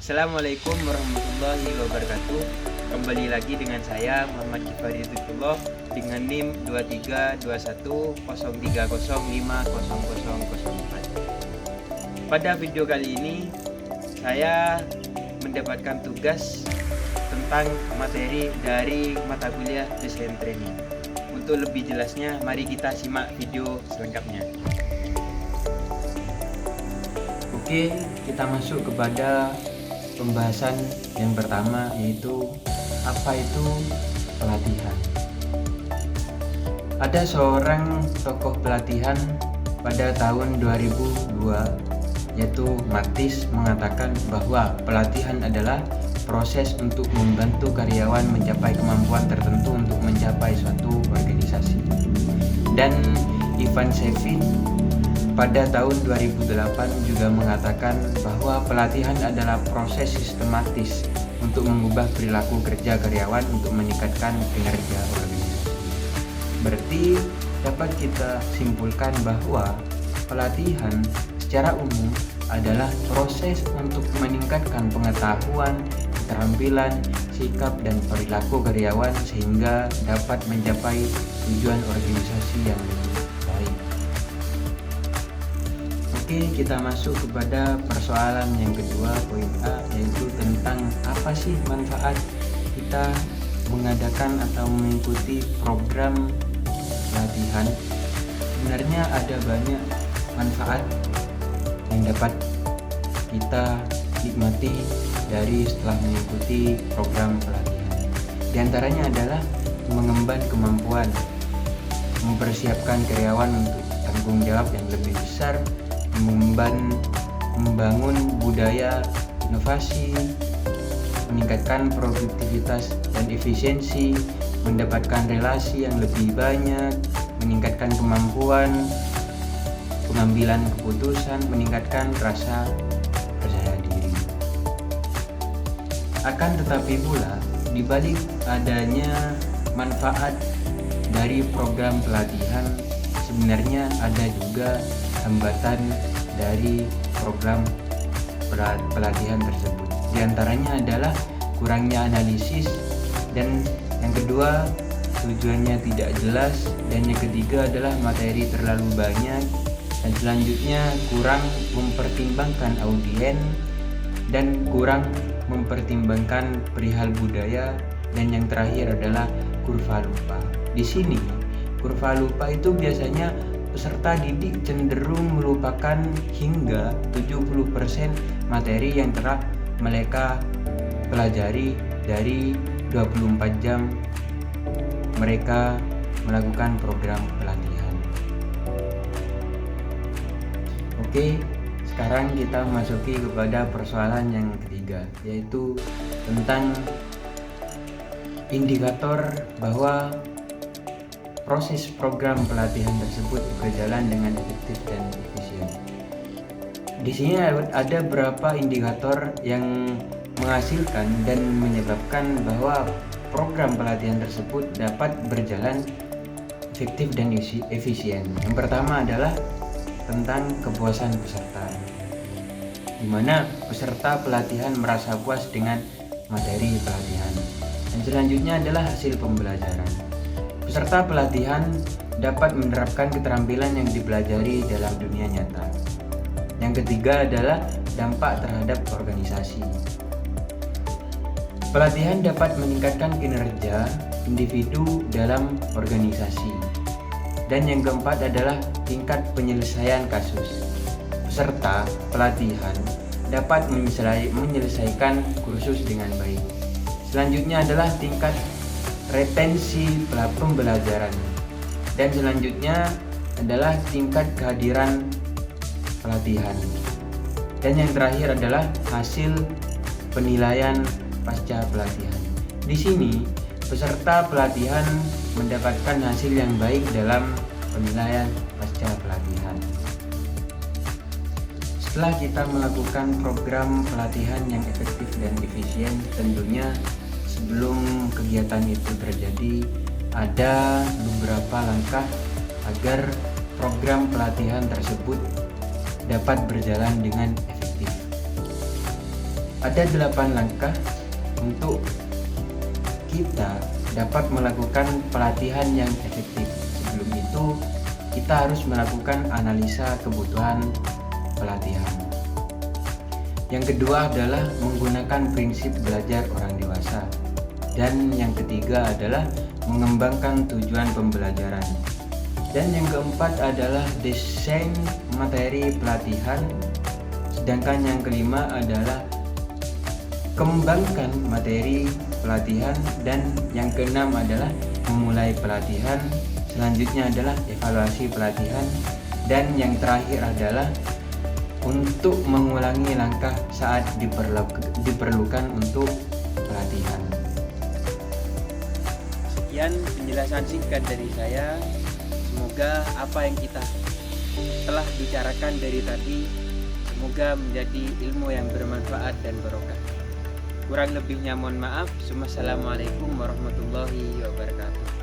Assalamualaikum warahmatullahi wabarakatuh. Kembali lagi dengan saya Muhammad Kifari Zikrillah dengan NIM 23211030050004. Pada video kali ini saya mendapatkan tugas tentang materi dari mata kuliah desain training. Untuk lebih jelasnya, mari kita simak video selengkapnya. Oke, kita masuk kepada pembahasan yang pertama, yaitu apa itu pelatihan. Ada seorang tokoh pelatihan pada tahun 2002, yaitu Matis, mengatakan bahwa pelatihan adalah proses untuk membantu karyawan mencapai kemampuan tertentu untuk mencapai suatu organisasi. Dan Ivan Sevin pada tahun 2008 juga mengatakan bahwa pelatihan adalah proses sistematis untuk mengubah perilaku kerja karyawan untuk meningkatkan kinerja organisasi. Berarti dapat kita simpulkan bahwa pelatihan secara umum adalah proses untuk meningkatkan pengetahuan, keterampilan, sikap, dan perilaku karyawan sehingga dapat mencapai tujuan organisasi yang lebih baik. Oke, kita masuk kepada persoalan yang kedua, poin A, yaitu tentang apa sih manfaat kita mengadakan atau mengikuti program pelatihan. Sebenarnya ada banyak manfaat yang dapat kita nikmati dari setelah mengikuti program pelatihan. Di antaranya adalah mengemban kemampuan, mempersiapkan karyawan untuk tanggung jawab yang lebih besar, membangun budaya inovasi, meningkatkan produktivitas dan efisiensi, mendapatkan relasi yang lebih banyak, meningkatkan kemampuan pengambilan keputusan, meningkatkan rasa percaya diri. Akan tetapi pula, di balik adanya manfaat dari program pelatihan, sebenarnya ada juga hambatan dari program pelatihan tersebut. Di antaranya adalah kurangnya analisis, dan yang kedua tujuannya tidak jelas, dan yang ketiga adalah materi terlalu banyak, dan selanjutnya kurang mempertimbangkan audien dan kurang mempertimbangkan perihal budaya, dan yang terakhir adalah kurva lupa. Di sini kurva lupa itu biasanya peserta didik cenderung melupakan hingga 70% materi yang telah mereka pelajari dari 24 jam mereka melakukan program pelatihan. Oke, sekarang kita masuki kepada persoalan yang ketiga, yaitu tentang indikator bahwa proses program pelatihan tersebut berjalan dengan efektif dan efisien. Di sini ada beberapa indikator yang menghasilkan dan menyebabkan bahwa program pelatihan tersebut dapat berjalan efektif dan efisien. Yang pertama adalah tentang kepuasan peserta, di mana peserta pelatihan merasa puas dengan materi pelatihan. Dan selanjutnya adalah hasil pembelajaran. Peserta pelatihan dapat menerapkan keterampilan yang dipelajari dalam dunia nyata. Yang ketiga adalah dampak terhadap organisasi. Pelatihan dapat meningkatkan kinerja individu dalam organisasi. Dan yang keempat adalah tingkat penyelesaian kasus. Peserta pelatihan dapat menyelesaikan kursus dengan baik. Selanjutnya adalah tingkat retensi pembelajaran, dan selanjutnya adalah tingkat kehadiran pelatihan, dan yang terakhir adalah hasil penilaian pasca pelatihan. Di sini peserta pelatihan mendapatkan hasil yang baik dalam penilaian pasca pelatihan. Setelah kita melakukan program pelatihan yang efektif dan efisien, tentunya sebelum kegiatan itu terjadi, ada beberapa langkah agar program pelatihan tersebut dapat berjalan dengan efektif. Ada 8 langkah untuk kita dapat melakukan pelatihan yang efektif. Sebelum itu, kita harus melakukan analisa kebutuhan pelatihan. Yang kedua adalah menggunakan prinsip belajar orang dewasa. Dan yang ketiga adalah mengembangkan tujuan pembelajaran. Dan yang keempat adalah desain materi pelatihan. Sedangkan yang kelima adalah kembangkan materi pelatihan, dan yang keenam adalah memulai pelatihan. Selanjutnya adalah evaluasi pelatihan, dan yang terakhir adalah untuk mengulangi langkah saat diperlukan untuk pelatihan. Sekian penjelasan singkat dari saya. Semoga apa yang kita telah bicarakan dari tadi semoga menjadi ilmu yang bermanfaat dan barokah. Kurang lebihnya mohon maaf. Wassalamualaikum warahmatullahi wabarakatuh.